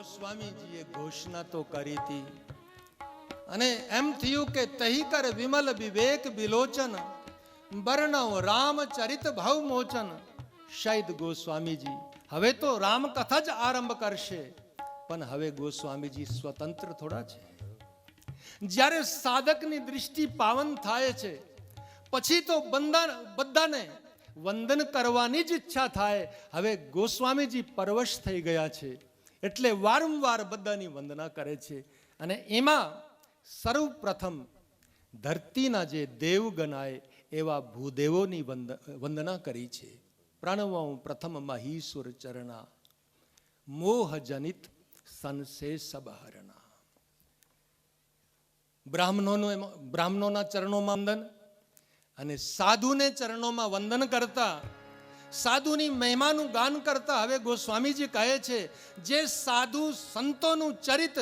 ગોસ્વામીજીએ ઘોષણા તો કરી હતી અને એમ થયું કે તહી કર વિમલ વિવેક વિલોચન વર્ણવ રામચરિત ભવ મોચન. શાયદ ગોસ્વામીજી હવે તો રામકથા જ આરંભ કરશે, પણ હવે ગોસ્વામીજી સ્વતંત્ર થોડા છે. જ્યારે સાધકની દૃષ્ટિ પાવન થાય છે પછી તો બધાને વંદન કરવાની જ ઈચ્છા થાય. હવે ગોસ્વામીજી પરવશ થઈ ગયા છે એટલે વારંવાર બધાની વંદના કરે છે. અને એમાં સર્વપ્રથમ ધરતીના જે દેવ ગણાય એવા ભૂદેવોની વંદના કરી છે. પ્રણવં પ્રથમ મહીસુર ચરણા મોહ જનિત સંશેષ સબહરણા. બ્રાહ્મણોના ચરણોમાં વંદન અને સાધુને ચરણોમાં વંદન કરતા, સાધુની મહિમાનું ગાન કરતા હવે ગોસ્વામીજી કહે છે જે સાધુ સંતોનું ચરિત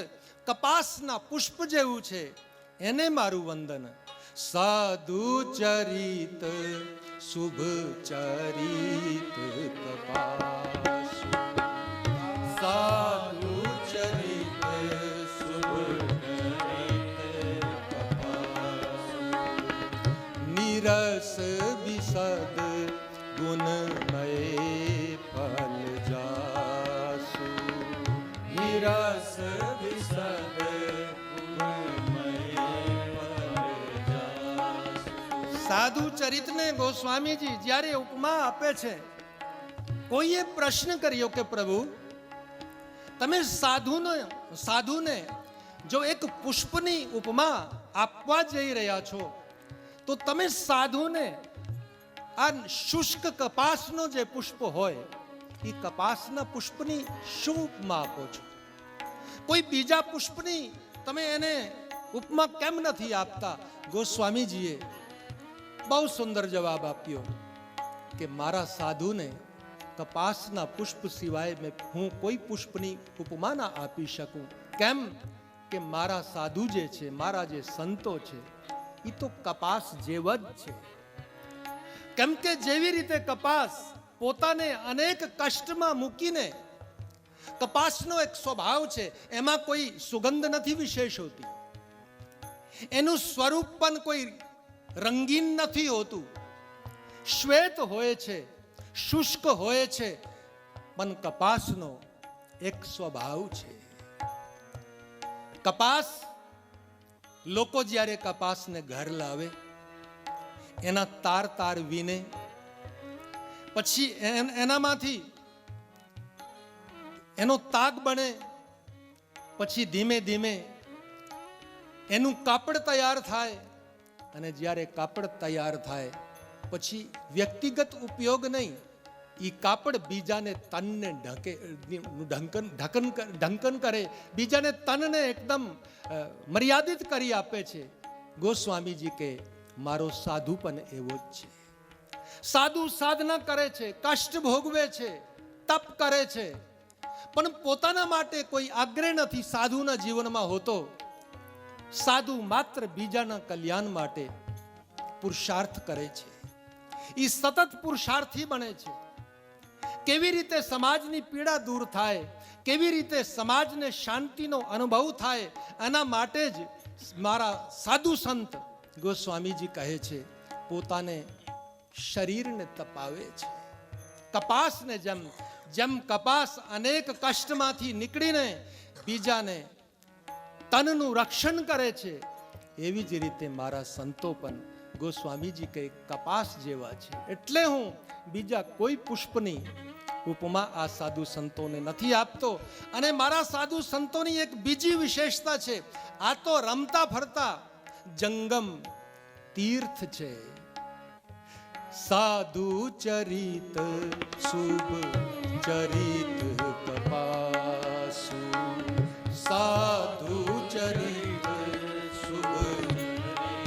કપાસના પુષ્પ જેવું છે એને મારું વંદન. સાધુ ચરિત શુભ ચરિત કપાસ, સાધુ ચરિત શુભ ચરિત કપાસ, નિરસ વિશદ ગુણમય ફલ જાસુ, નિરસ વિશદ સાધુ ચરિતને ગોસ્વામીજી જ્યારે ઉપમા આપે છે, કોઈએ પ્રશ્ન કર્યો કે પ્રભુ તમે સાધુને જો એક પુષ્પની ઉપમા આપવા જઈ રહ્યા છો તો તમે સાધુને આ શુષ્ક કપાસનો જે પુષ્પ હોય એ કપાસના પુષ્પની શું ઉપમા આપો છો? કોઈ બીજા પુષ્પની તમે એને ઉપમા કેમ નથી આપતા? ગોસ્વામીજીએ બહુ સુંદર જવાબ આપ્યો કે મારા સાધુને કપાસના પુષ્પ સિવાય હું કોઈ પુષ્પની ઉપમા ના આપી શકું. કેમ કે મારા સાધુ જે છે, મારા જે સંતો છે એ તો કપાસ જેવા જ છે. કેમ કે જેવી રીતે કપાસ પોતાને અનેક કષ્ટમાં મૂકીને, કપાસનો એક સ્વભાવ છે એમાં કોઈ સુગંધ નથી વિશેષ હોતી, એનું સ્વરૂપ પણ કોઈ રંગીન નથી હોતું, શ્વેત હોય છે, શુષ્ક હોય છે, પણ કપાસનો એક સ્વભાવ છે. કપાસ, લોકો જ્યારે કપાસને ઘર લાવે એના તાર વીને પછી એનામાંથી એનો તાગ બને, પછી ધીમે ધીમે એનું કાપડ તૈયાર થાય અને જ્યારે કાપડ તૈયાર થાય પછી વ્યક્તિગત ઉપયોગ નહીં, એ કાપડ બીજાને તનને ઢંકન કરે, બીજાને તનને એકદમ મર્યાદિત કરી આપે છે. ગોસ્વામીજી કે મારો સાધુ પણ એવો જ છે. સાધુ સાધના કરે છે, કષ્ટ ભોગવે છે, તપ કરે છે, પણ પોતાના માટે કોઈ આગ્રહ નથી સાધુના જીવનમાં હોતો. સાધુ માત્ર બીજાના કલ્યાણ માટે પુરુષાર્થ કરે છે. એ સતત પુરુષાર્થી બને છે. કેવી રીતે સમાજની પીડા દૂર થાય, કેવી રીતે સમાજને શાંતિનો અનુભવ થાય, એના માટે જ મારા સાધુ સંત ગોસ્વામીજી કહે છે પોતાને શરીરને તપાવે છે. કપાસને જેમ કપાસ અનેક કષ્ટમાંથી નીકળીને બીજાને તનનું રક્ષણ કરે છે, એવી જ રીતે મારા સંતો પણ ગોસ્વામીજી કહે કપાસ જેવા છે. એટલે હું બીજા કોઈ પુષ્પની ઉપમા આ સાધુ સંતોને નથી આપતો. અને મારા સાધુ સંતોની એક બીજી વિશેષતા છે, આ તો રમતા ફરતા જંગમ તીર્થ છે. સાધુ ચરિત શુભ ચરિત કપાસુ, સાધુ ચરિત શુભ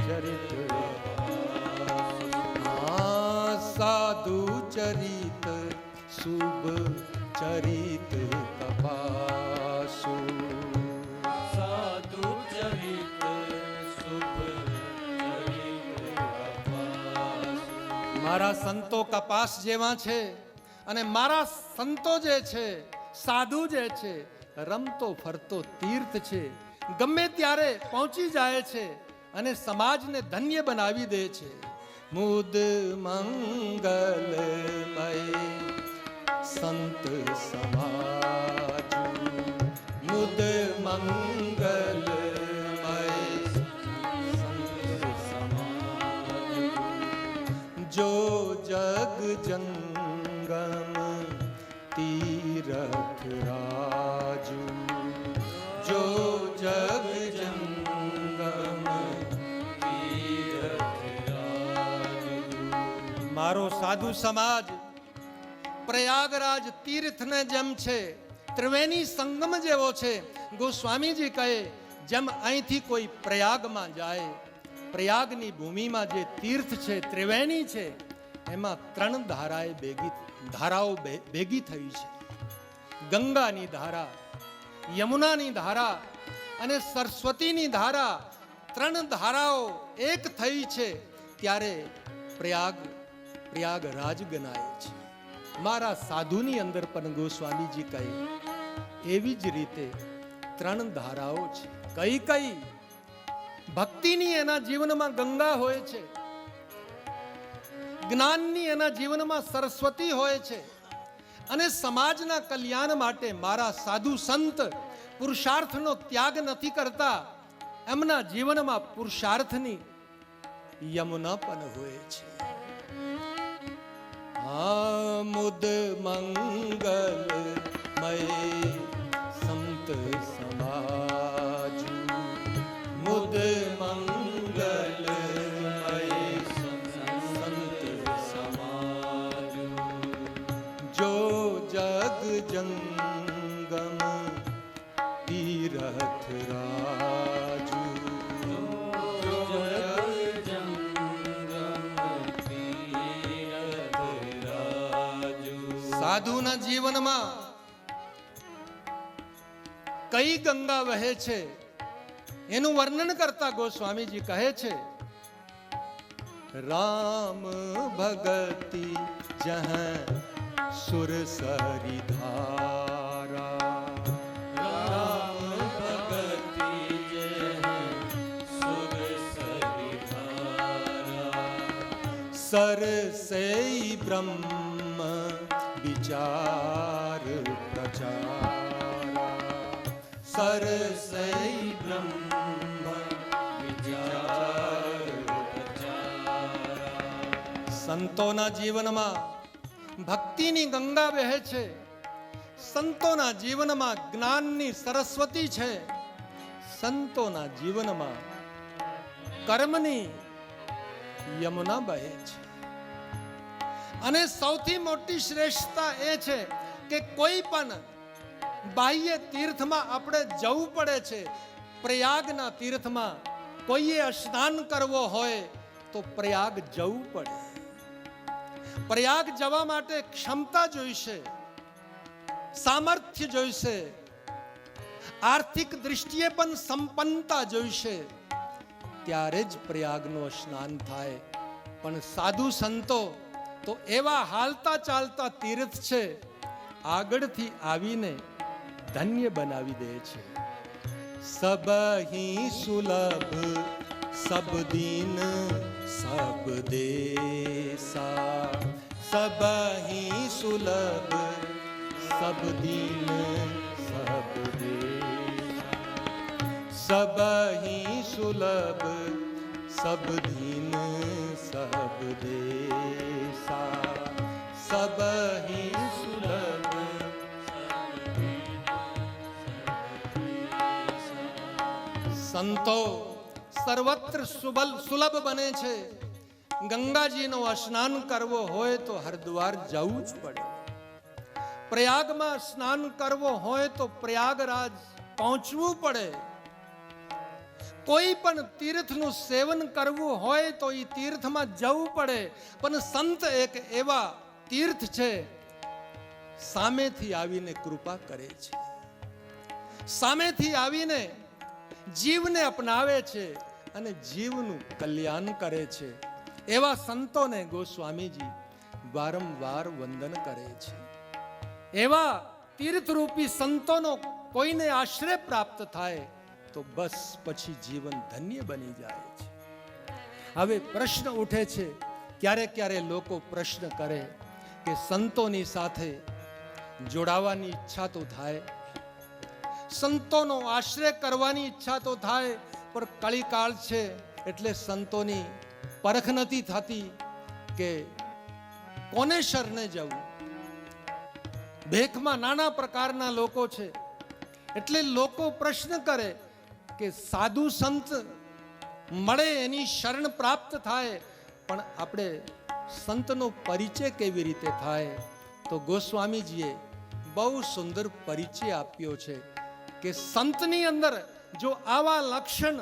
ચરિત, સાધુ ચરિત શુભ ચરિત કપાસુ, સાધુ ચરિત શુભ ચરિત કપાસુ. મારા સંતો કપાસ જેવા છે અને મારા સંતો જે છે, સાધુ જે છે રમતો ફરતો તીર્થ છે, ગમે ત્યારે પહોંચી જાય છે અને સમાજને ધન્ય બનાવી દે છે. મુદ મંગલમય સંત સમાજ, મુદ મંગલમય સંત સમાજ, જો જગ જંગમ તીરથ રાજુ, જો જગ જંગમ તીરથ રાજુ. મારો સાધુ સમાજ પ્રયાગરાજ તીર્થને જેમ છે, ત્રિવેણી સંગમ જેવો છે. ગોસ્વામીજી કહે જેમ અહીંથી કોઈ પ્રયાગમાં જાય, પ્રયાગની ભૂમિમાં જે તીર્થ છે, ત્રિવેણી છે, એમાં 3 ધારાઓ ભેગી થઈ છે. ગંગાની ધારા, યમુનાની ધારા અને સરસ્વતીની ધારા, 3 ધારાઓ એક થઈ છે ત્યારે પ્રયાગરાજ ગણાય છે. મારા સાધુની અંદર પણ ગોસ્વામીજી કહે એવી જ રીતે 3 ધારાઓ છે. કઈ કઈ? ભક્તિની એના જીવનમાં ગંગા હોય છે, જ્ઞાનની એના જીવનમાં સરસ્વતી હોય છે, અને સમાજના કલ્યાણ માટે મારા સાધુ સંત પુરુષાર્થનો ત્યાગ નથી કરતા, એમના જીવનમાં પુરુષાર્થની યમુના પણ હોય છે. મુદ મંગલમય સંત સમાજ, મુદ મંગલમય સંત સમાજ, જો જગ જંગમ તીરથ રાજુ, સાધુના જીવનમાં કઈ ગંગા વહે છે એનું વર્ણન કરતા ગોસ્વામીજી કહે છે, રામ ભગતિ જહ સુર સરી ધારા, રામ ભગતિ જહ સુર સરી ધારા, સર સે બ્રહ્મ વિચાર પ્રચારા, સર સે બ્રહ્મ વિચાર પ્રચારા. સંતોના જીવનમાં ભક્તિની ગંગા વહે છે, સંતોના જીવનમાં જ્ઞાનની સરસ્વતી છે, સંતોના જીવનમાં કર્મની યમુના બહે છે. અને સૌથી મોટી શ્રેષ્ઠતા એ છે કે કોઈ પણ બાહ્ય તીર્થમાં આપણે જવું પડે છે. પ્રયાગના તીર્થમાં કોઈએ સ્નાન કરવો હોય તો પ્રયાગ જવું પડે. પ્રયાગ જવા માટે ક્ષમતા જોઈશે, સામર્થ્ય જોઈશે, આર્થિક દૃષ્ટિએ પણ સંપન્નતા જોઈશે, ત્યારે જ પ્રયાગનું સ્નાન થાય. પણ સાધુ સંતો તો એવા હાલતા ચાલતા તીર્થ છે, આગળથી આવીને ધન્ય બનાવી દે છે. સબહી સુલભ સબ દીન સબ દેસા, સબહી સુલભ સબ દીન સબ દેસા, સબહી સુલભ સબ દીન સબ દેસા, સબહી સુલભ. સંતો સર્વત્ર સુલભ બને છે. ગંગાજીનો સ્નાન કરવો હોય તો હરિદ્વાર જવું જ પડે. પ્રયાગમાં સ્નાન કરવો હોય તો પ્રયાગરાજ પહોંચવું પડે. કોઈ પણ તીર્થનું સેવન કરવું હોય તો એ તીર્થમાં જવું પડે. પણ સંત એક એવા તીર્થ છે, સામેથી આવીને કૃપા કરે છે, સામેથી આવીને જીવને અપનાવે છે અને જીવનું કલ્યાણ કરે છે. એવા સંતોને ગોસ્વામીજી વારંવાર વંદન કરે છે. એવા તીર્થરૂપી સંતોનો કોઈને આશ્રય પ્રાપ્ત થાય તો બસ પછી જીવન ધન્ય બની જાય છે. હવે પ્રશ્ન ઉઠે છે, ક્યારે લોકો પ્રશ્ન કરે કે સંતોની સાથે જોડાવાની ઈચ્છા તો થાય, સંતોનો આશ્રય કરવાની ઈચ્છા તો થાય, પણ કળીકાળ છે એટલે સંતોની પરખ નથી થતી કે કોને શરણે જવું. ભેખમાં નાના પ્રકારના લોકો છે એટલે લોકો પ્રશ્ન કરે કે સાધુ સંત મળે એની શરણ પ્રાપ્ત થાય, પણ આપણે સંતનો પરિચય કેવી રીતે થાય? તો ગોસ્વામીજીએ બહુ સુંદર પરિચય આપ્યો છે કે સંતની અંદર જો આવા લક્ષણ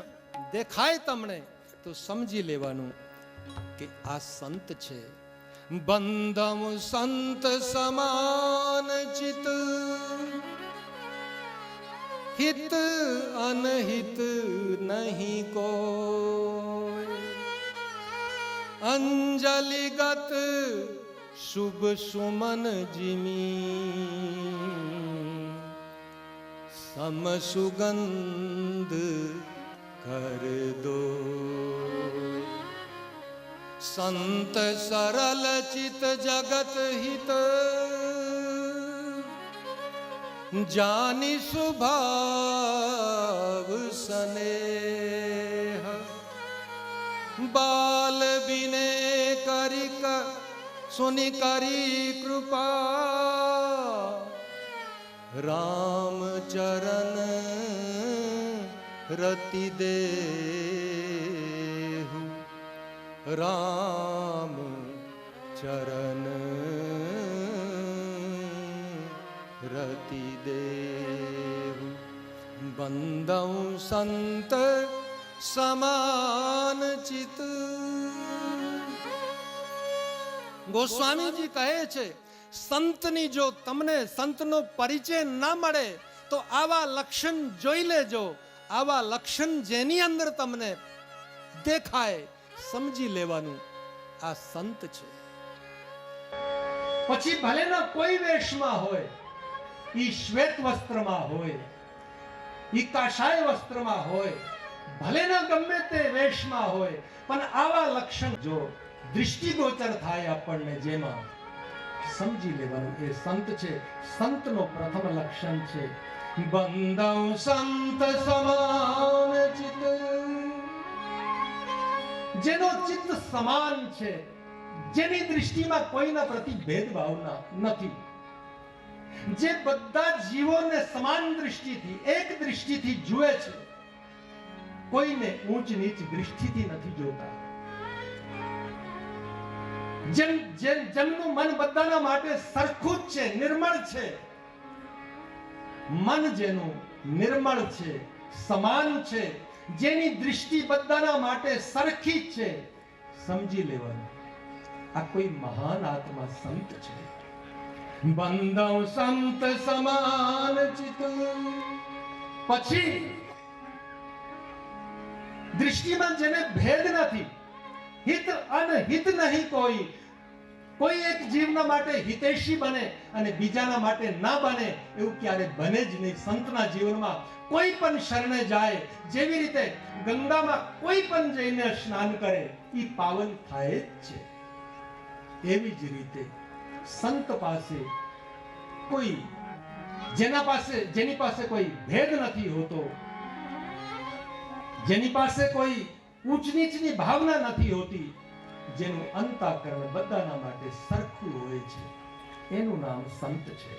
દેખાય તમને તો સમજી લેવાનું કે આ સંત છે. બંધમ સંત સમાન ચિત, હિત અનહિત નહીં કોઈ, અંજલિગત શુભ સુમન જીમી, સમ સુગંધ કર દો. સંત સરલ ચિત જગત હિત, જાની સ્વભાવ સ્નેહ, બાલ બિને કરી સુની કરી કૃપા, રામ ચરણ રતિ દેહુ, રામ ચરણ રતિ દેહુ. બંદૌ સંત સમાન ચિત. ગોસ્વામીજી કહે છે, સંતની જો તમને સંતનો પરિચય ના મળે તો આવા લક્ષણ જોઈ લેજો. આવા લક્ષણ જેની અંદર તમને દેખાય સમજી લેવાનું આ સંત છે. પછી ભલે ના કોઈ વેશમાં હોય, ઈ શ્વેત વસ્ત્રમાં હોય, ઈ કાષાય વસ્ત્રમાં હોય, ભલે ના ગમે તે વેશમાં હોય, પણ આવા લક્ષણ જો દૃષ્ટિગોચર થાય આપણને, જેમાં સમજી લેવાનું એ સંત છે. સંતનો પ્રથમ લક્ષણ છે બંધૌ સંત સમાન ચિત. જેનો ચિત્ત સમાન છે, જેની દૃષ્ટિમાં કોઈના પ્રતિ ભેદભાવ નથી, જે બધા જીવોને સમાન દૃષ્ટિથી એક દૃષ્ટિથી જુએ છે, કોઈને ઊંચ નીચ દૃષ્ટિથી નથી જોતા. જેમનું મન બધાના માટે સરખું જ છે, નિર્મળ છે. મન જેનું નિર્મળ છે, સમાન છે, જેની દૃષ્ટિ બધાના માટે સરખી જ છે, સમજી લેવાનું આ કોઈ મહાન આત્મા સંત છે. બંધૌ સંત સમાન ચિત. પછી દૃષ્ટિમાં જેને ભેદ નથી, હિત અનહિત નહીં કોઈ, કોઈ એક જીવના માટે હિતેશી બને અને બીજાના માટે ના બને એવું ક્યારે બને જ નહીં. સંતના જીવનમાં કોઈ પણ શરણે જાય, જેવી રીતે ગંગામાં કોઈ પણ જઈને સ્નાન કરે એ પાવન થાય જ છે, એવી જ રીતે સંત પાસે કોઈ જેની પાસે કોઈ ભેદ નથી હોતો, જેની પાસે કોઈ ઊંચ નીચની ભાવના નથી હોતી, જેનું અંતઃકરણ બધાના માટે સરખું હોય છે, એનું નામ સંત છે.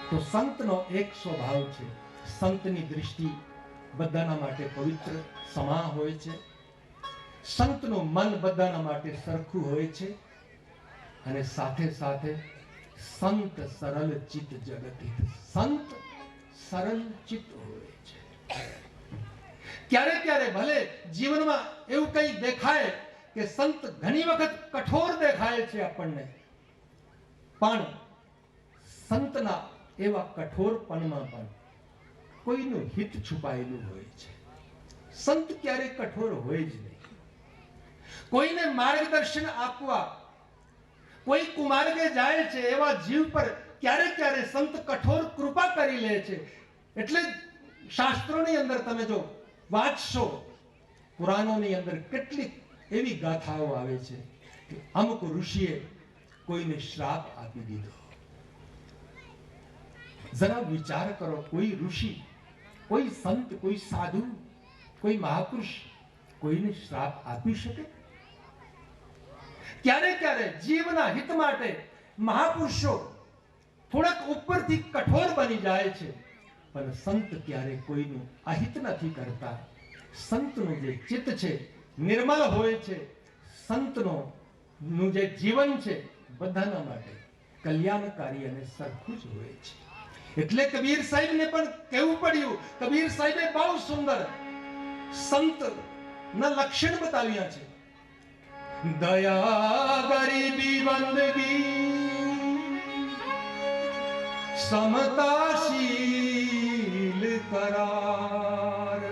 તો સંતનો એક સ્વભાવ છે, સંતની દૃષ્ટિ બધાના માટે પવિત્ર સમા હોય છે, સંતનું મન બધાના માટે સરખું હોય છે, અને સાથે સાથે સંત સરળ ચિત્ત જગત હિત. સંત સરળ ચિત્ત હોય છે. ક્યારે ભલે જીવનમાં એવું કંઈ દેખાય કે સંત ઘણી વખત કઠોર દેખાય છે આપણને, પણ સંતના એવા કઠોરપણમાં પણ કોઈનું હિત છુપાયેલું હોય છે. સંત ક્યારેય કઠોર હોય જ નહીં. કોઈને માર્ગદર્શન આપવા, કોઈ કુમાર્ગે જાય છે એવા જીવ પર ક્યારેક ક્યારે સંત કઠોર કૃપા કરી લે છે. એટલે શાસ્ત્રોની અંદર તમે જો વાંચશો, પુરાણોની અંદર કેટલીક એવી ગાથાઓ આવે છે કે અમુક ઋષિએ કોઈને શ્રાપ આપી દીધો. જરા વિચાર કરો, કોઈ ઋષિ, કોઈ સંત, કોઈ સાધુ, કોઈ મહાપુરુષ કોઈને શ્રાપ આપી શકે? ક્યારે ક્યારે જીવના હિત માટે મહાપુરુષો થોડાક ઉપરથી કઠોર બની જાય છે, પણ સંત ક્યારે કોઈનું અહિત નથી કરતા. સંતનું જે ચિત્ત છે નિર્મળ હોય છે. સંતનું જે જીવન છે બધાના માટે કલ્યાણકારી અને સરખું જ હોય છે. એટલે કબીર સાહેબને પણ કહેવું પડ્યું. કબીર સાહેબે બહુ સુંદર સંત ના લક્ષણ બતાવ્યા છે. દયા, ગરીબી, બંદગી, સમતાશીલ કરાર.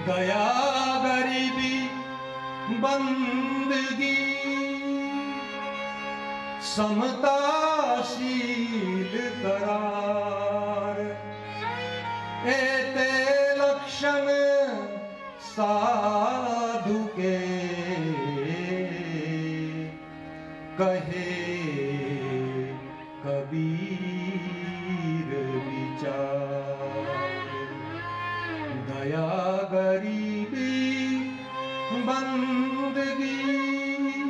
દયા, ગરીબી, બંદગી, સમતાશીલ કરાર. એ તે લક્ષણ સાધુ કે કહે કબીર વિચાર. દયા, ગરીબી, બંદગી,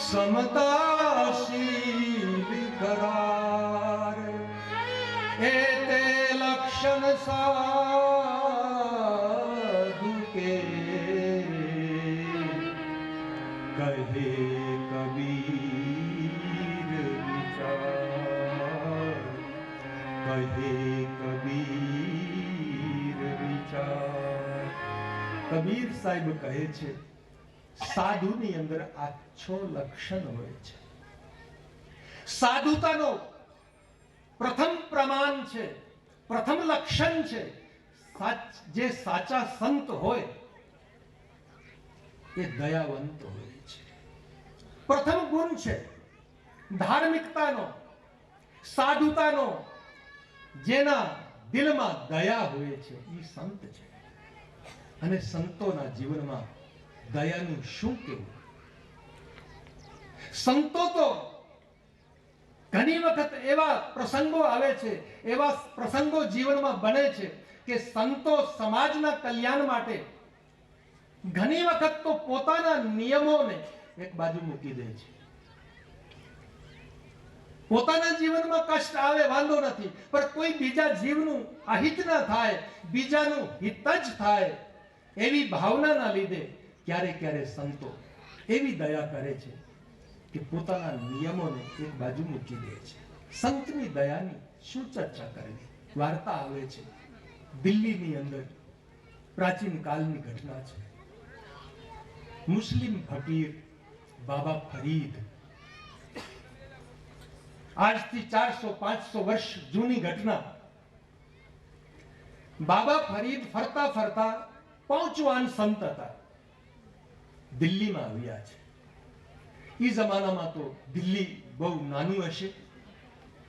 સમતાશીલ કરાર. એ તે લક્ષણ સાધુ કે કહે કબીર વિચાર. કહે કબીર વિચાર. કબીર સાહેબ કહે છે સાધુની અંદર આ 6 લક્ષણ હોય છે. સાધુતાનો પ્રથમ પ્રમાણ છે, પ્રથમ લક્ષણ છે. જે સાચા સંત હોય એ દયાવંત હોય છે. પ્રથમ ગુણ છે ધાર્મિકતાનો, સાધુતાનો. જેના દિલમાં દયા હોય છે એ સંત છે. અને સંતોના જીવનમાં દયાનું શું કહેવું? સંતો તો ઘણી વખત એવા પ્રસંગો આવે છે, એવા પ્રસંગો જીવનમાં બને છે કે સંતો સમાજના કલ્યાણ માટે ઘણી વખત તો પોતાના નિયમોને એક બાજુ મૂકી દે છે. પોતાના જીવનમાં કષ્ટ આવે વાંધો નથી, પણ કોઈ બીજા જીવનું અહિત ના થાય, બીજાનું હિત જ થાય એવી ભાવનાના લીધે ક્યારે ક્યારે સંતો એવી દયા કરે છે કે પોતાના નિયમોને એક બાજુ મૂકી દે છે. સંતની દયાની શું ચર્ચા કરવી? વાર્તા આવે છે દિલ્હીની અંદર, પ્રાચીન કાળની ઘટના છે. મુસ્લિમ ફકીર બાબા ફરીદ, આજથી 400-500 વર્ષ જૂની ઘટના. બાબા ફરીદ ફરતા ફરતા પહોંચવાન સંત હતા. દિલ્હીમાં આવ્યા છે. એ જમાનામાં તો દિલ્હી બહુ નાનું હશે,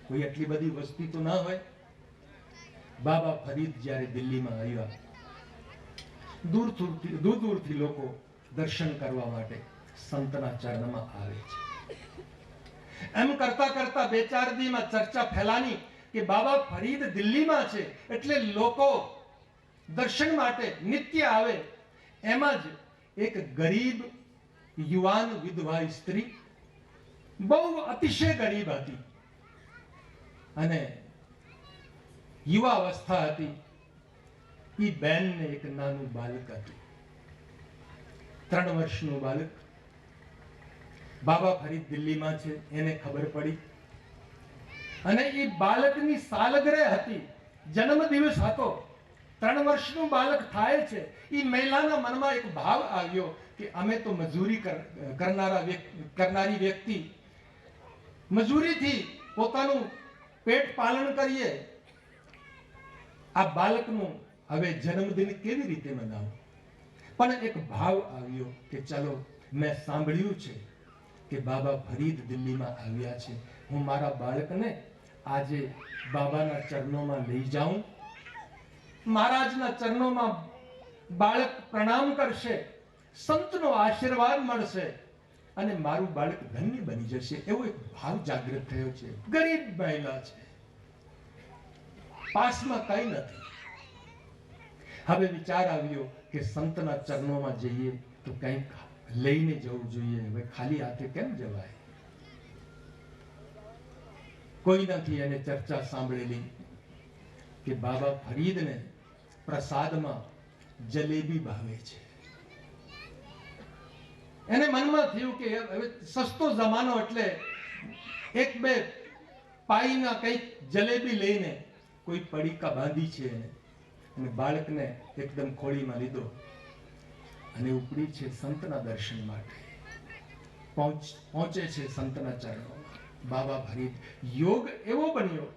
કોઈ એટલી બધી વસ્તી તો ના હોય. બાબા ફરીદ જ્યારે દિલ્હીમાં આવ્યા, દૂર દૂરથી લોકો દર્શન કરવા માટે સંતના ચરણમાં આવે છે. એમ કરતા કરતા 2-4 દીમાં ચર્ચા ફેલાની કે બાબા ફરીદ દિલ્હીમાં છે એટલે લોકો દર્શન માટે નિત્ય આવે. એમાં જ એક ગરીબ યુવાન વિધવા સ્ત્રી, બહુ અતિશય ગરીબ હતી અને યુવા અવસ્થા હતી. એ બેનને એક નાનું બાળક હતું, 3 વર્ષનું બાળક. બાબા ફરીદ દિલ્હીમાં છે, એને ખબર પડી અને એ બાળકની સાલગીર હતી, જન્મ દિવસ હતો. 3 વર્ષનું બાળક થાય છે. એ મહિલાના મનમાં એક ભાવ આવ્યો કે અમે તો મજૂરી કરનારી વ્યક્તિ, મજૂરીથી પોતાનું પેટ પાલન કરીએ, આ બાળકનું હવે જન્મદિન કેવી રીતે મનાવું? પણ એક ભાવ આવ્યો કે ચલો, મેં સાંભળ્યું છે કે બાબા ફરીદ દિલ્હીમાં આવ્યા છે, હું મારા બાળકને આજે બાબાના ચરણોમાં લઈ જાઉં, મહારાજના ચરણોમાં બાળક પ્રણામ કરશે, સંતનો આશીર્વાદ મળશે અને મારું બાળક ધન્ય બની જશે, એવો એક ભાવ જાગૃત થયો છે. ગરીબ મહિલા છે, પાસમાં કઈ નથી. હવે વિચાર આવ્યો કે સંતના ચરણોમાં જઈએ તો કંઈક લઈને જવું જોઈએ. હવે ખાલી હાથે કેમ જવાય? કોઈ નથી એને ચર્ચા સાંભળેલી કે બાબા ફરીદને પ્રસાદમાં જલેબી ભાવે છે. એને મનમાં થયું કે હવે સસ્તો જમાનો એટલે એક બે પાઈના કંઈક જલેબી લઈને કોઈ પડીકા બાંધી છે અને બાળકને એકદમ ખોળીમાં લીધો અને ઉપડી છે સંતના દર્શન માટે. પહોંચે છે સંતના ચરણોમાં. બાબા ફરીદ યોગ એવો બન્યો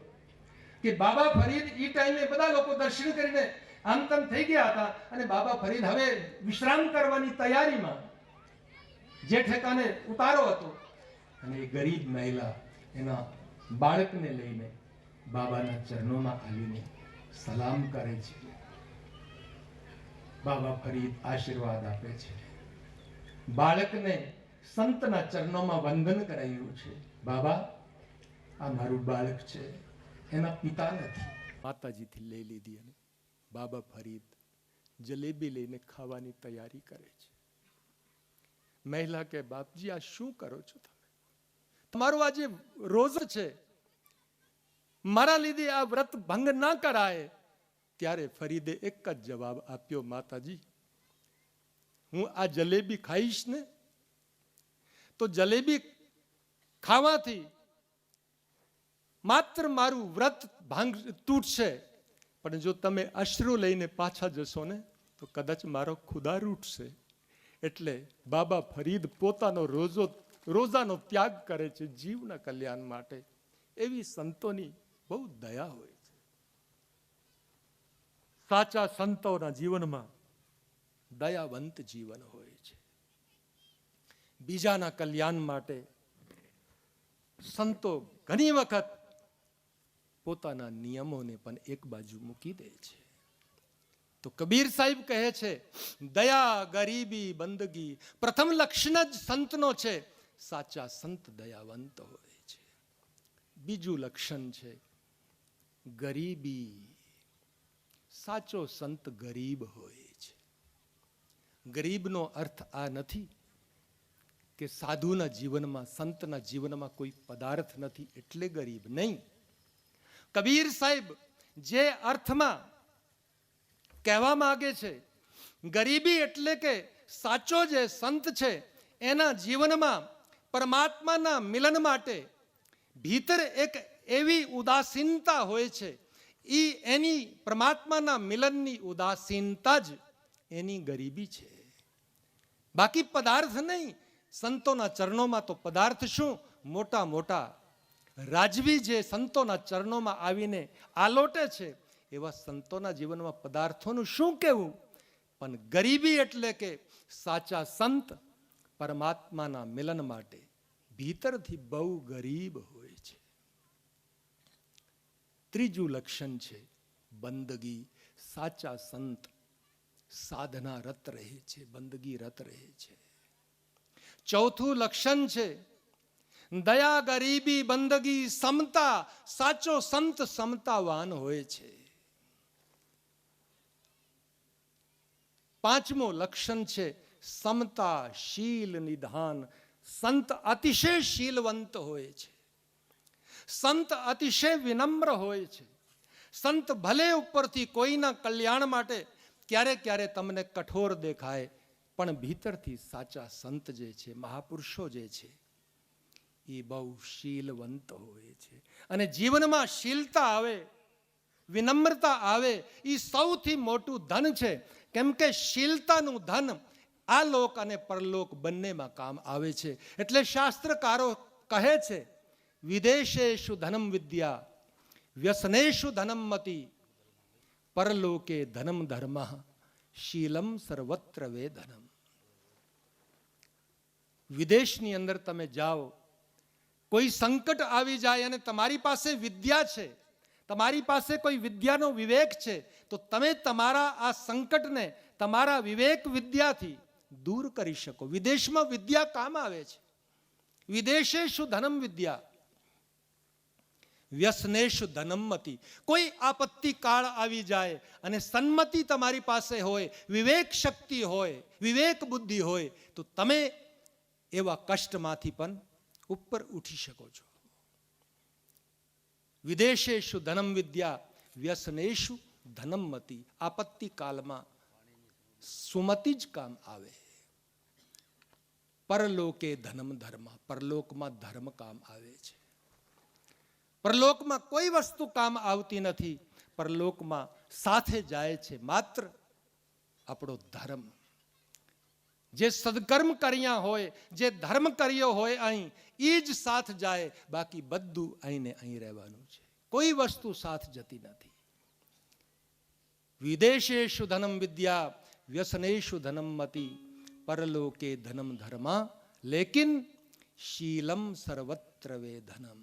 કે બાબા ફરીદ એ ટાઈમે બધા લોકો દર્શન કરીને આમ તેમ થઈ ગયા હતા અને બાબા ફરીદ હવે વિશ્રામ કરવાની તૈયારીમાં જે ઠેકાને ઉતારો હતો અને એ ગરીબ મહિલા એના બાળકને લઈને બાબાના ચરણોમાં આવીને સલામ કરે છે. બાબા ફરીદ આશીર્વાદ આપે છે. બાળકને સંતના ચરણોમાં વંદન કરાયું છે. બાબા, આ મારું બાળક છે, એના પિતા નથી. માતાજીથી લઈ લીધી અને બાબા ફરીદ જલેબી લઈને ખાવાની તૈયારી કરે છે. મહિલા કે, બાપજી આ શું કરો છો તમે? તમારું આ જે રોજ છે, મારા લીધે આ વ્રત ભંગ ના કરાય. ત્યારે ફરીદે એક જ જવાબ આપ્યો, માતાજી હું આ જલેબી ખાઈશ ને તો જલેબી ખાવાથી માત્ર મારું વ્રત ભાંગ તૂટશે, પણ જો તમે અશ્રુ લઈને પાછા જશો ને તો કદાચ મારો ખુદા રૂઠશે. એટલે બાબા ફરીદ પોતાનો રોજાનો ત્યાગ કરે છે જીવના કલ્યાણ માટે. એવી સંતોની બહુ દયા હોય છે. સાચા સંતોના જીવનમાં દયાવંત જીવન હોય છે. બીજાના કલ્યાણ માટે સંતો ઘણી વખત પોતાના નિયમોને પણ એક બાજુ મૂકી દે છે. તો કબીર સાહેબ કહે છે, દયા, ગરીબી, બંદગી પ્રથમ લક્ષણ જ સંતનો છે. સાચા સંત દયાવંત હોય છે. બીજું લક્ષણ છે ગરીબી. સાચો સંત ગરીબ હોય છે. ગરીબનો અર્થ આ નથી કે સાધુના જીવનમાં, સંતના જીવનમાં કોઈ પદાર્થ નથી એટલે ગરીબ નહીં. કબીર સાહેબ જે અર્થમાં કહેવા માંગે છે, ગરીબી એટલે કે સાચો જે સંત છે એના જીવનમાં પરમાત્માના મિલન માટે ભીતર એક એવી ઉદાસીનતા હોય છે. એની પરમાત્માના મિલનની ઉદાસીનતા જ એની ગરીબી છે, બાકી પદાર્થ નહીં. સંતોના ચરણોમાં તો પદાર્થ શું, મોટા મોટા રાજવી જે સંતોના ચરણોમાં આવીને આલોટે છે, એવા સંતોના જીવનમાં પદાર્થોનું શું કહેવું. પણ ગરીબી એટલે કે સાચા સંત પરમાત્માના મિલન માટે ભીતરથી બહુ ગરીબ હોય છે. ત્રીજું લક્ષણ છે બંદગી. સાચા સંત સાધના રત રહે છે, બંદગી રત રહે છે. ચોથું લક્ષણ છે દયા, ગરીબી, બંદગી, સમતા. સાચો સંત સમતાવાન હોય છે. પાંચમું લક્ષણ છે સમતા, શીલ, નિધાન. સંત અતિશય શીલવંત હોય છે. સંત અતિશય વિનમ્ર હોય છે. સંત ભલે ઉપરથી કોઈના કલ્યાણ માટે ક્યારે ક્યારે તમને કઠોર દેખાય, પણ ભીતરથી સાચા સંત જે છે, મહાપુરુષો જે છે, એ બહુ શીલવંત હોય છે. અને જીવનમાં શીલતા આવે, વિનમ્રતા આવે, એ સૌથી મોટું ધન છે. કેમ કે શીલતાનું ધન આ લોક અને પરલોક બંનેમાં કામ આવે છે. એટલે શાસ્ત્રકારો કહે છે, વિદેશેષુ ધનમ વિદ્યા, વ્યસનેષુ ધનમ મતિ, પરલોકે ધનમ ધર્મ, શીલમ સર્વત્ર વેધનમ. વિદેશની અંદર તમે જાઓ, કોઈ સંકટ આવી જાય અને તમારી પાસે વિદ્યા છે, તમારી પાસે કોઈ વિદ્યાનો વિવેક છે, તો તમે તમારા આ સંકટને તમારા વિવેક વિદ્યાથી દૂર કરી શકો. વિદેશમાં વિદ્યા કામ આવે છે. વિદેશેષુ ધનમ વિદ્યા વ્યસનેષુ ધનમતી. કોઈ આપત્તિ કાળ આવી જાય અને સન્મતિ તમારી પાસે હોય, વિવેક શક્તિ હોય, વિવેક બુદ્ધિ હોય, તો તમે એવા કષ્ટમાંથી પણ ઉપર ઉઠી શકો છો. વિદેશેષુ ધનમ વિદ્યા વ્યસનેષુ ધનમતી. આપત્તિ કાળમાં સુમતિ જ કામ આવે. પરલોકે ધનમ ધર્મ. પરલોકમાં ધર્મ કામ આવે છે. પરલોકમાં કોઈ વસ્તુ કામ આવતી નથી. પરલોકમાં સાથે જાય છે માત્ર આપણો ધર્મ. જે સદકર્મ કર્યા હોય, જે ધર્મ કર્યો હોય અહીં, એ જ સાથ જાય. બાકી બધું અહીં ને અહીં રહેવાનું છે. કોઈ વસ્તુ સાથ જતી નથી. વિદેશેષુ ધનમ વિદ્યા વ્યસનેષુ ધનમ મતિ. પરલોકે ધનમ ધર્મા લેકિન શીલમ સર્વત્ર વે ધનમ.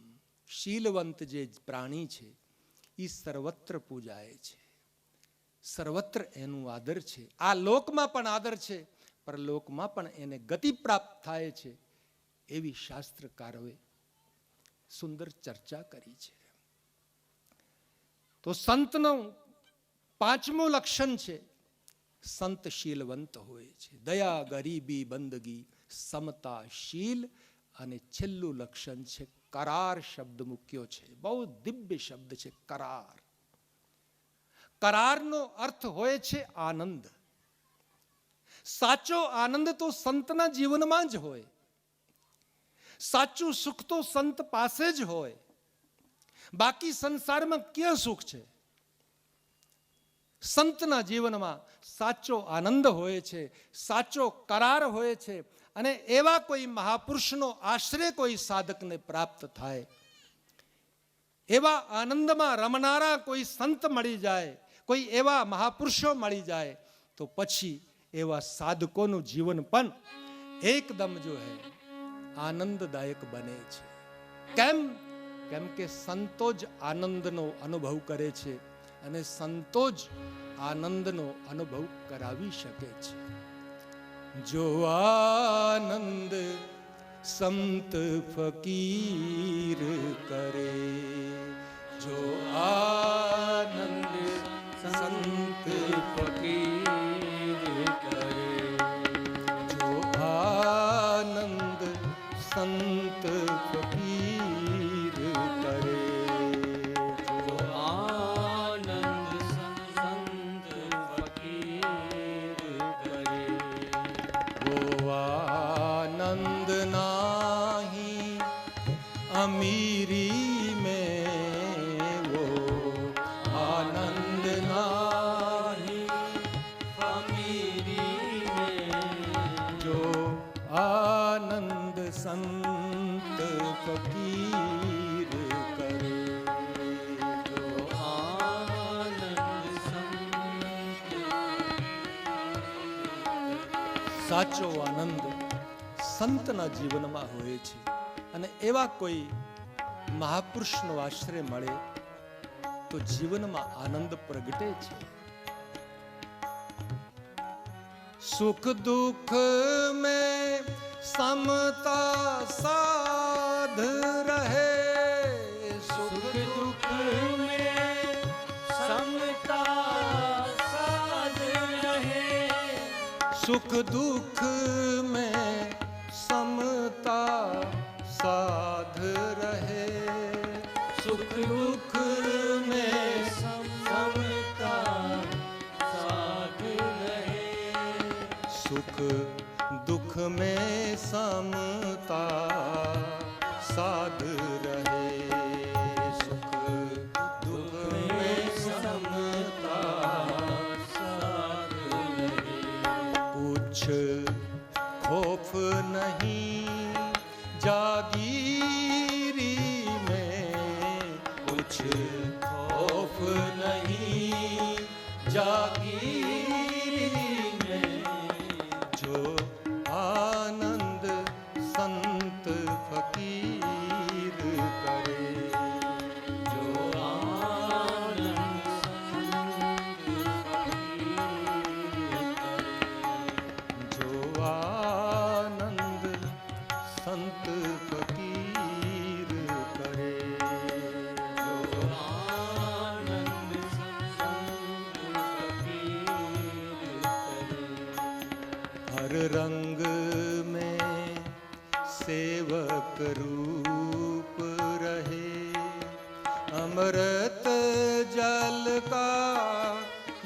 શીલવંત જે પ્રાણી છે એ સર્વત્ર પૂજાય છે. સર્વત્ર એનું આદર છે. આ લોકમાં પણ આદર છે, પરલોકમાં પણ એને ગતિ પ્રાપ્ત થાય છે. એવી શાસ્ત્રકારોએ સુંદર ચર્ચા કરી છે. તો સંતનું પાંચમું લક્ષણ છે, સંત શીલવંત હોય છે. દયા, ગરીબી, બંદગી, સમતા, શીલ. અને છેલ્લું લક્ષણ છે કરાર. શબ્દ મૂક્યો છે, બહુ દિવ્ય શબ્દ છે કરાર. કરારનો અર્થ હોય છે આનંદ. સાચો આનંદ તો સંતના જીવનમાં જ હોય. સાચું સુખ તો સંત પાસે જ હોય. બાકી સંસારમાં ક્યાં સુખ છે? સંતના જીવનમાં સાચો આનંદ હોય છે, સાચો કરાર હોય છે. અને એવા કોઈ મહાપુરુષનો આશ્રય કોઈ સાધકને પ્રાપ્ત થાય, એવા આનંદમાં રમનારા કોઈ સંત મળી જાય, કોઈ એવા મહાપુરુષો મળી જાય, તો પછી એવા સાધકોનું જીવન પણ એકદમ જો હે આનંદદાયક બને છે. કેમ કે સંતો જ આનંદનો અનુભવ કરે છે અને સંતો જ આનંદનો અનુભવ કરાવી શકે છે. જો આનંદ સંત ફકીર કરે, જો આનંદ સંત ફકીર કરે, જો આનંદ સંત ફકીર કરે, જો આનંદ સંત ફકીર કરે, वो आनंद नाही अमीरी में, वो आनंद नाही अमीरी में, जो आनंद संत फकीर करे, जो आनंद संत. સાચો આનંદ સંતના જીવનમાં હોય છે. અને એવા કોઈ મહાપુરુષનો આશ્રય મળે તો જીવનમાં આનંદ પ્રગટે છે. સુખ દુઃખ મેં સમતા સાધ રહે, સુખ દુઃખ મેં સમતા સાધ રહે, સુખ દુઃખ में समता साध रहे, सुख दुख में समता साध रहे, सुख दुख में समता साध रहे, सुख दुख में समता साध रहे. कुछ खौफ नहीं जागीरी में, कुछ खौफ नहीं जागीरी में, जो आनंद रंग में सेवक रूप रहे, अमृत जल का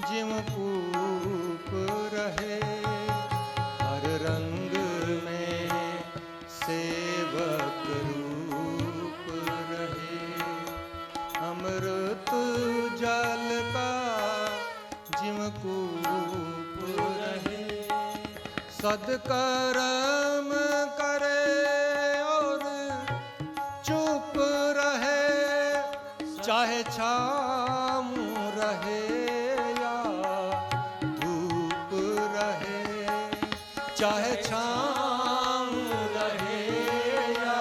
जिम कूप रहे। हर रंग में सेवक रूप रहे, अमृत जल का जिम कूप रहे। सदकर्म करे और चुप रहे, चाहे छाँव रहे या धूप रहे, चाहे छाँव रहे या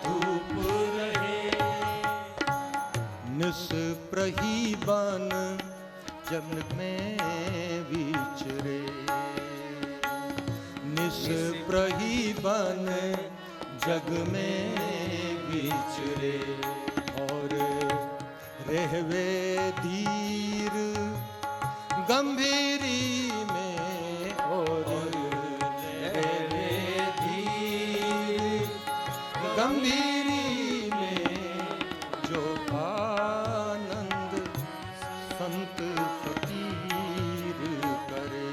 धूप रहे। निष्प्रही बन जग में विचरे, निष्प्रही बन जग में विचरे। और रहवे धीर गंभीरी में, और रहवे धीर गंभीरी में। जो आनंद संत फकीर करे,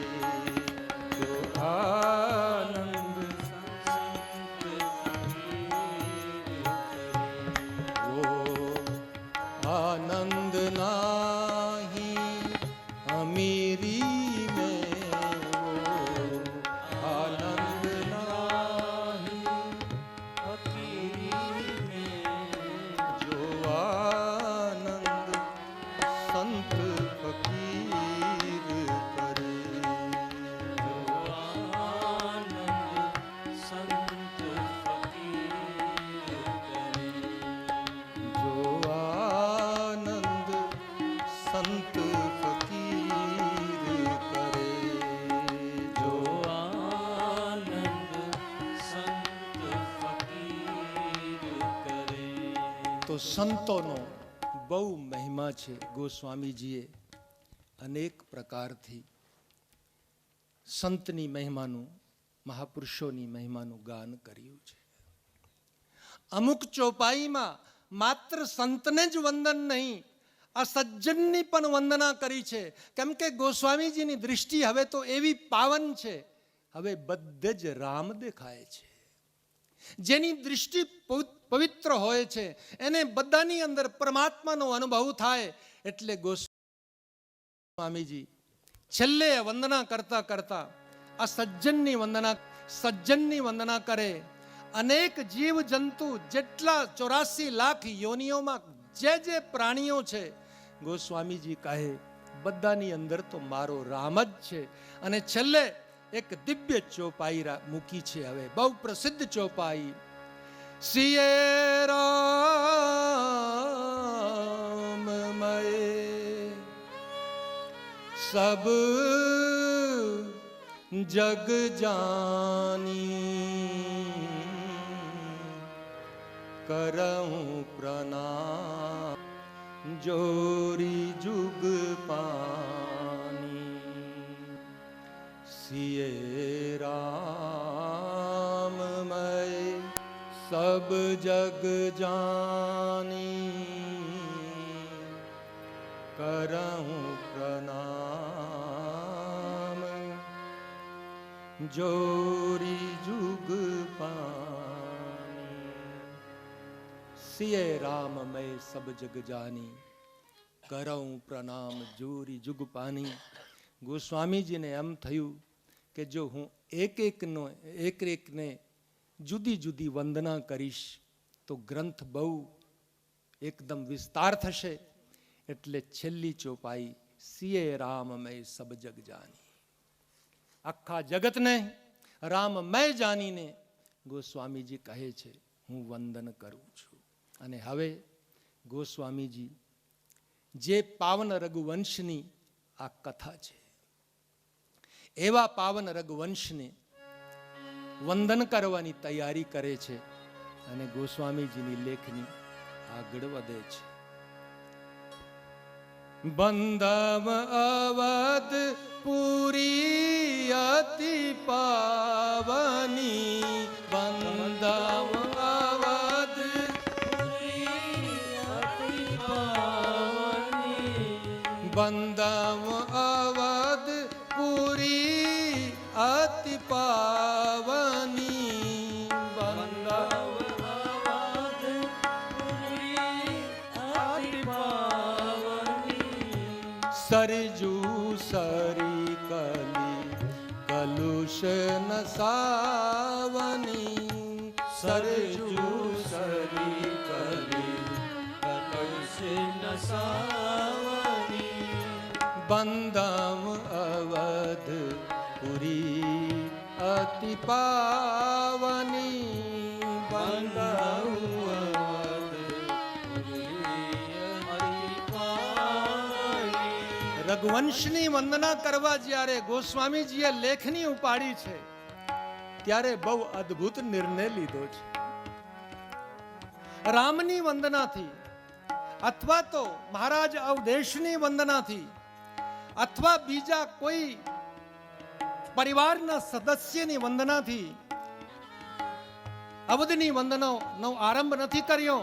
जो आनंद संत फकीर करे। वो आनंद नाही अमीरी में, वो आनंद नाही फकीरी में। जो आनंद संत फकीर करे, जो आनंद संत फकीर करे। जो आनंद संत फकीर करे, जो आनंद संत फकीर करे। તો સંતોનો બહુ મહિમા છે. ગોસ્વામીજીએ અનેક પ્રકારથી સંતની મહિમાનું, મહાપુરુષોની મહિમાનું ગાન કર્યું છે. અમુક ચોપાઈમાં માત્ર સંતને જ વંદન નહીં, આ સજ્જનની પણ વંદના કરી છે. કેમ કે ગોસ્વામીજીની દૃષ્ટિ હવે તો એવી પાવન છે, હવે બધે જ રામ દેખાય છે. જેની દૃષ્ટિ પવિત્ર હોય છે એને બધાની અંદર પરમાત્માનો અનુભવ થાય. એટલે ગોસ્વામીજી છેલ્લે વંદના કરતા કરતા આ સજ્જનની વંદના કરે. અનેક જીવ જંતુ, જેટલા 84 લાખ યોનિઓમાં જે પ્રાણીઓ છે, ગોસ્વામીજી કહે બધાની અંદર તો મારો રામ જ છે. અને છેલ્લે એક દિવ્ય ચોપાઈ મૂકી છે. હવે બહુ પ્રસિદ્ધ ચોપાઈ, સિયે રામ મય સબ જગ જાની, કરઉં પ્રણામ જોરી જુગ પાની. સિયે રામમય સબ જગ જાની, કરઉં પ્રણામ જોરી જુગ પાની. સિયે રામમય સબ જગ જાની, કરઉં પ્રણામ જોરી જુગ પાની. ગોસ્વામીજીને એમ થયું કે જો હું એક એકને જુદી જુદી વંદના કરીશ તો ગ્રંથ બહુ એકદમ વિસ્તાર થશે. એટલે છેલ્લી ચોપાઈ, સિયે રામમય સબ જગ જાની. આખા જગતને રામમય જાનીને ગોસ્વામીજી કહે છે હું વંદન કરું છું. અને હવે ગોસ્વામીજી જે પાવન રઘુવંશની આ કથા છે, એવા પાવન રઘુવંશને વંદન કરવાની તૈયારી કરે છે. અને ગોસ્વામીજીની લેખની આગળ વધે છે. બંધમ અવધ પુરી अति पावनी बंदम अवध बंदम अवध पुरी अति पावनी सरजू सरी कली कलुष नसावनी सरजू सरी कली कलुष नसावनी बंदम अवध पुरी अति पावनी बंदम રઘુવંશની વંદના કરવા જ્યારે ગોસ્વામીજીએ લેખની ઉપાડી છે ત્યારે બહુ અદ્ભુત નિર્ણય લીધો છે. રામની વંદનાથી અથવા તો મહારાજ અવધેશની વંદનાથી અથવા બીજા કોઈ પરિવારના સદસ્યની વંદનાથી અવધની વંદનાનો આરંભ નથી કર્યો.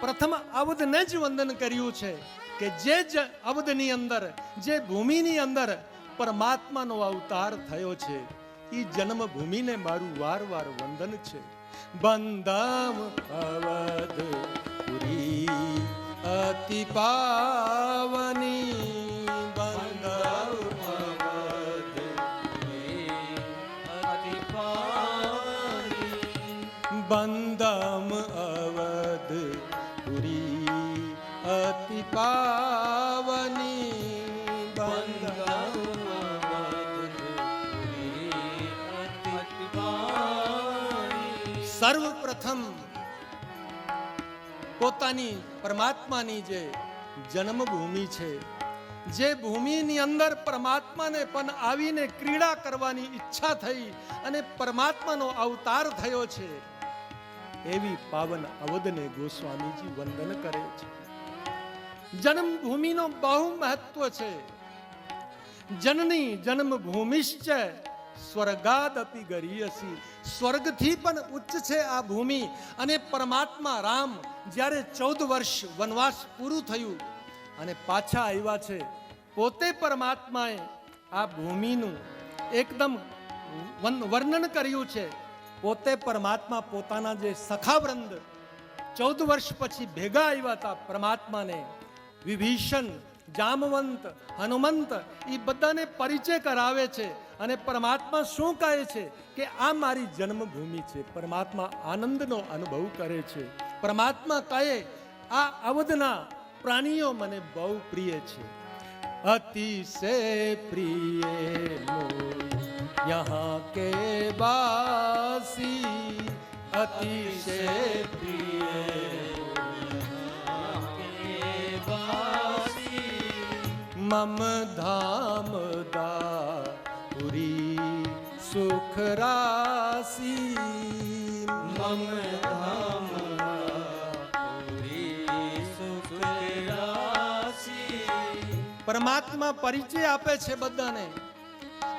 પ્રથમ અવધને જ વંદન કર્યું છે કે જે અવધની અંદર, જે ભૂમિની અંદર પરમાત્માનો અવતાર થયો છે, એ જન્મભૂમિને મારું વારવાર વંદન છે. બંદમ અવધ પુરી અતિ પાવની બંદમ અવધ પુરી અતિ પાવની બંદમ અવધ પુરી અતિ પાવની બંદમ અતિ પાવની. સર્વપ્રથમ પોતાની પરમાત્માની જે જન્મભૂમિ છે, જે ભૂમિની અંદર પરમાત્માને પણ આવીને ક્રીડા કરવાની ઈચ્છા થઈ અને પરમાત્માનો અવતાર થયો છે, એવી પાવન અવધને ગોસ્વામીજી વંદન કરે છે. જન્મભૂમિનો બહુ મહત્વ છે. જનની જન્મભૂમિશ્ચ સ્વર્ગાદપી ગરીયસી. સ્વર્ગથી પણ ઉચ્ચ છે આ ભૂમિ. અને પરમાત્મા રામ જ્યારે 14 વર્ષ વનવાસ પૂરું થયું અને પાછા આવ્યા છે, પોતે પરમાત્માએ આ ભૂમિનું એકદમ વર્ણન કર્યું છે. પોતે પરમાત્મા પોતાના જે સખાવૃંદ 14 વર્ષ પછી ભેગા આવ્યા હતા પરમાત્માને, વિભીષણ, જામવંત, હનુમંત, એ બધાને પરિચય કરાવે છે. અને પરમાત્મા શું કહે છે કે આ મારી જન્મભૂમિ છે. પરમાત્મા આનંદનો અનુભવ કરે છે. પરમાત્મા કહે આ અવધના પ્રાણીઓ મને બહુ પ્રિય છે. અતિશે પ્રિય यहाँ के वासी अतिशय प्रिय मम धाम दापुरी सुख राशि मम धाम दापुरी सुख राशि. પરમાત્મા પરિચય આપે છે બધાને.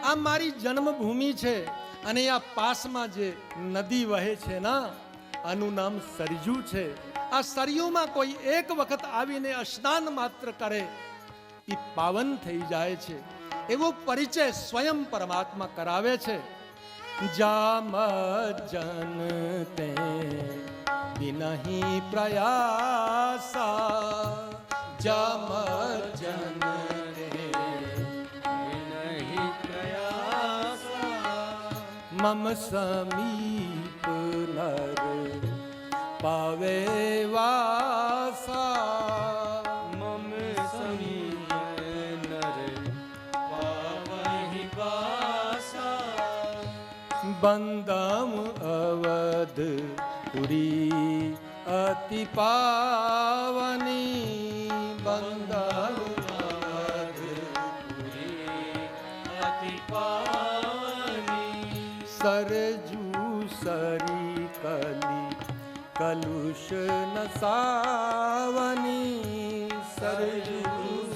આ મારી જન્મભૂમિ છે અને આ પાસમાં જે નદી વહે છે ના, આનું નામ સરજુ છે. આ સરયુમાં કોઈ એક વખત આવીને સ્નાન માત્ર કરે એ પાવન થઈ જાય છે, એવો પરિચય સ્વયં પરમાત્મા કરાવે છે. જામ જન તે બિનહી પ્રયાસા જામ જન મમ સમીપ નર પાવે વાસા મમ સમીપ નર પાવે વાસા. બંદમ અવધ પુરી અતિ પાવની બંદમ અવધ પુરી અતિ પાવની. સરજુ સરી કલી કલુષ નસાવની સરજુ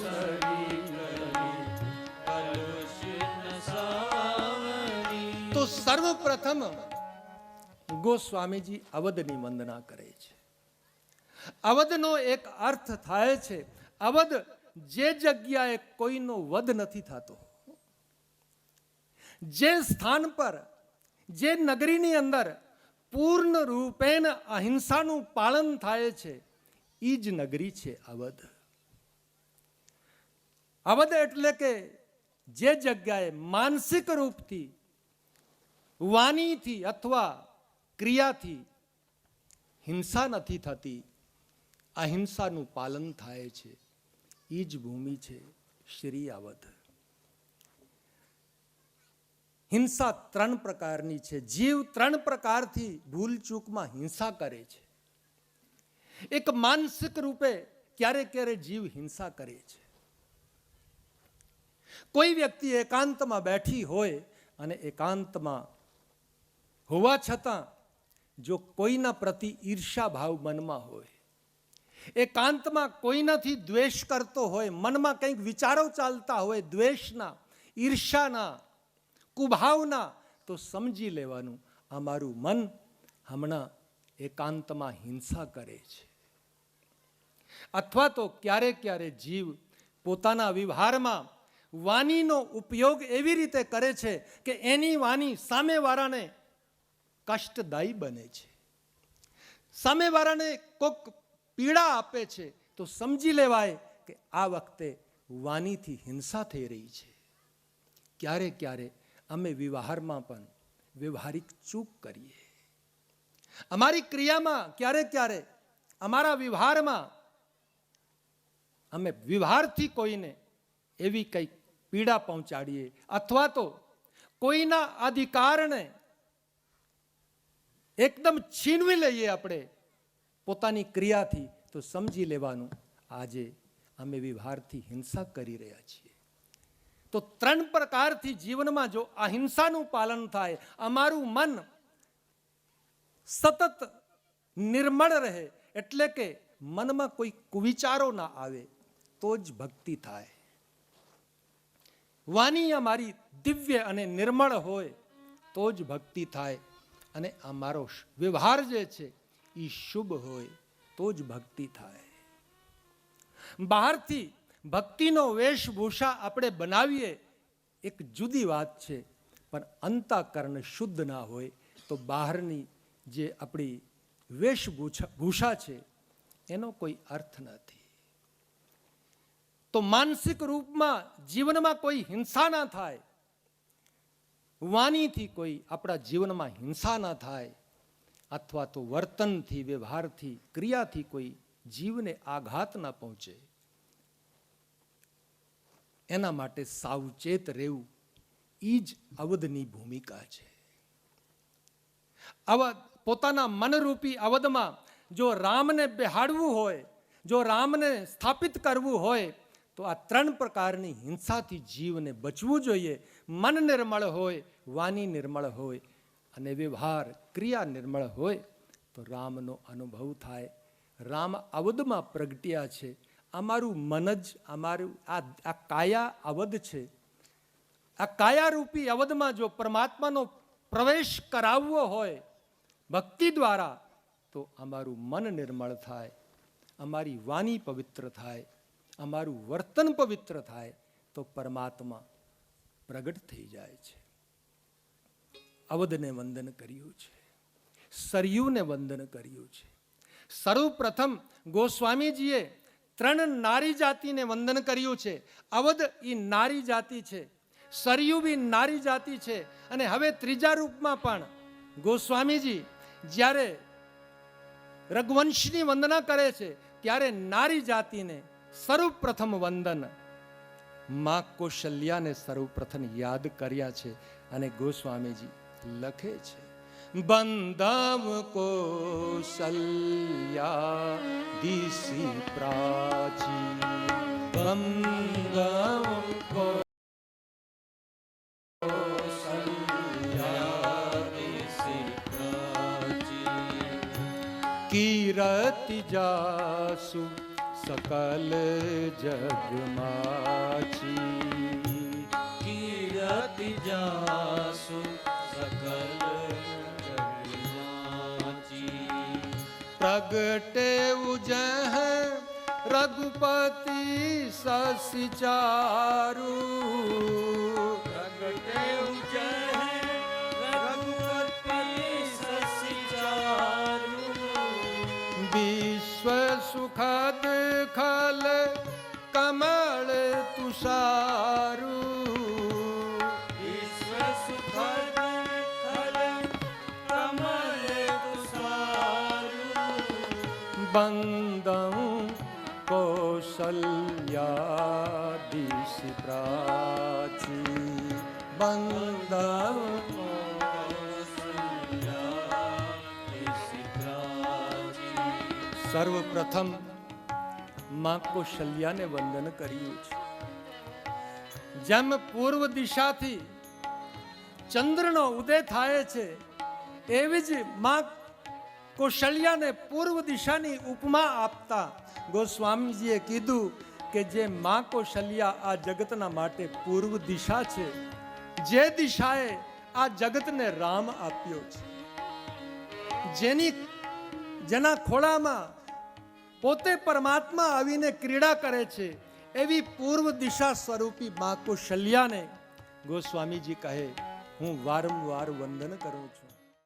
સરી કલી કલુષ નસાવની. પ્રથમ ગોસ્વામીજી અવધની વંદના કરે છે. અવધનો એક અર્થ થાય છે, અવધ જે જગ્યાએ કોઈનો વધ નથી થતો, જે સ્થાન પર, જે નગરીની અંદર પૂર્ણ રૂપેણ અહિંસાનું પાલન થાય છે, એ જ નગરી છે અવધ. અવધ એટલે કે જે જગ્યાએ માનસિક રૂપથી, વાણીથી અથવા ક્રિયાથી હિંસા નથી થતી, અહિંસાનું પાલન થાય છે, એ જ ભૂમિ છે શ્રી અવધ. હિંસા 3 પ્રકારની છે. જીવ 3 પ્રકારથી ભૂલચૂકમાં હિંસા કરે છે. એક માનસિક રૂપે ક્યારે ક્યારે જીવ હિંસા કરે છે. કોઈ વ્યક્તિ એકાંતમાં બેઠી હોય અને એકાંતમાં હોવા છતાં જો કોઈના પ્રતિ ઈર્ષા ભાવ મનમાં હોય, એકાંતમાં કોઈનાથી દ્વેષ કરતો હોય, મનમાં કંઈક વિચારો ચાલતા હોય દ્વેષના, ઈર્ષાના, કુભાવના, તો સમજી લેવાનું અમારું મન હમણાં એકાંતમાં હિંસા કરે છે. અથવા તો ક્યારે ક્યારે જીવ પોતાના વ્યવહારમાં વાણીનો ઉપયોગ એવી રીતે કરે છે કે એની વાણી સામેવાળાને કષ્ટદાયી બને છે, સામેવાળાને કોઈક પીડા આપે છે, તો સમજી લેવાય કે આ વખતે વાણીથી હિંસા થઈ રહી છે. ક્યારે ક્યારે અમે વ્યવહારમાં પણ વ્યવહારિક ચૂક કરીએ. અમારી ક્રિયામાં ક્યારે ક્યારે, અમારા વ્યવહારમાં અમે વ્યવહારથી કોઈને એવી કંઈક પીડા પહોંચાડીએ, અથવા તો કોઈના અધિકારને એકદમ છીનવી લઈએ આપણે પોતાની ક્રિયાથી, તો સમજી લેવાનું આજે અમે વ્યવહારથી હિંસા કરી રહ્યા છીએ. તો 3 પ્રકારથી જીવનમાં જો અહિંસાનું પાલન થાય, અમારું મન સતત નિર્મળ રહે, એટલે કે મનમાં કોઈ કુવિચારો ના આવે, તો જ ભક્તિ થાય. વાણી અમારી દિવ્ય અને નિર્મળ હોય તો જ ભક્તિ થાય, અને અમારો વ્યવહાર જે છે એ શુભ હોય તો જ ભક્તિ થાય. બહારથી ભક્તિનો વેશભૂષા આપણે બનાવીએ એક જુદી વાત છે, પણ અંતઃકરણ શુદ્ધ ના હોય તો બહારની જે આપણી વેશભૂષા છે એનો કોઈ અર્થ નથી. તો માનસિક રૂપમાં જીવનમાં કોઈ હિંસા ના થાય, વાણીથી કોઈ આપણા જીવનમાં હિંસા ના થાય, અથવા તો વર્તનથી, વ્યવહારથી, ક્રિયાથી કોઈ જીવને આઘાત ના પહોંચે, એના માટે સાવચેત રહેવું એ જ અવધની ભૂમિકા છે. અવધ પોતાના મનરૂપી અવધમાં જો રામને બેહાડવું હોય, જો રામને સ્થાપિત કરવું હોય, તો આ 3 પ્રકારની હિંસાથી જીવને બચવું જોઈએ. મન નિર્મળ હોય, વાણી નિર્મળ હોય અને વ્યવહાર ક્રિયા નિર્મળ હોય તો રામનો અનુભવ થાય. રામ અવધમાં પ્રગટ્યા છે. અમારું મન જ, અમારું આ કાયા અવધ છે. આ કાયારૂપી અવધમાં જો પરમાત્માનો પ્રવેશ કરાવવો હોય ભક્તિ દ્વારા, તો અમારું મન નિર્મળ થાય, અમારી વાણી પવિત્ર થાય, અમારું વર્તન પવિત્ર થાય, તો પરમાત્મા પ્રગટ થઈ જાય છે. અવધને વંદન કર્યું છે, સરયુને વંદન કર્યું છે. સર્વપ્રથમ ગોસ્વામીજીએ 3 નારી જાતિને વંદન કર્યું છે. અવધ એ નારી જાતિ છે, સરયુ બી નારી જાતિ છે. અને હવે 3જા રૂપમાં પણ ગોસ્વામીજી જ્યારે રઘુવંશની વંદના કરે છે ત્યારે નારી જાતિને સર્વપ્રથમ વંદન માં કૌશલ્યાને સર્વપ્રથમ યાદ કર્યા છે. અને ગોસ્વામીજી લખે છે, બંધમ કૌશલ્યા દિશી પ્રાચી, બંધમ કૌશલ્યા દિશી પ્રાચી, કીર્તિ જાસુ सकल जगमाची, कीरति जासु सकल प्रगटे उजह रघुपति शशि चारु। प्रगटे उजह रघुपति शशि चारु। विश्व सुखद खल कमल तुषारु। विश्व सुखद खल कमल तुषारु। बंदं कौसल्यादिश प्राची। बंदं कौसल्यादिश प्राची। સર્વપ્રથમ માં કૌશલ્યાને વંદન કર્યું છે. જેમ પૂર્વ દિશાથી ચંદ્રનો ઉદય થાય છે એવી જ માં કૌશલ્યાને પૂર્વ દિશાની ઉપમા આપતા ગોસ્વામીજીએ કીધું કે જે માં કૌશલ્યા આ જગતના માટે પૂર્વ દિશા છે, જે દિશાએ આ જગતને રામ આપ્યો છે, જેના ખોળામાં પોતે પરમાત્મા આવીને ક્રીડા કરે છે, એવી પૂર્વ દિશા સ્વરૂપી માં કૌશલ્યાને ગોસ્વામીજી કહે હું વારંવાર વંદન કરું છું.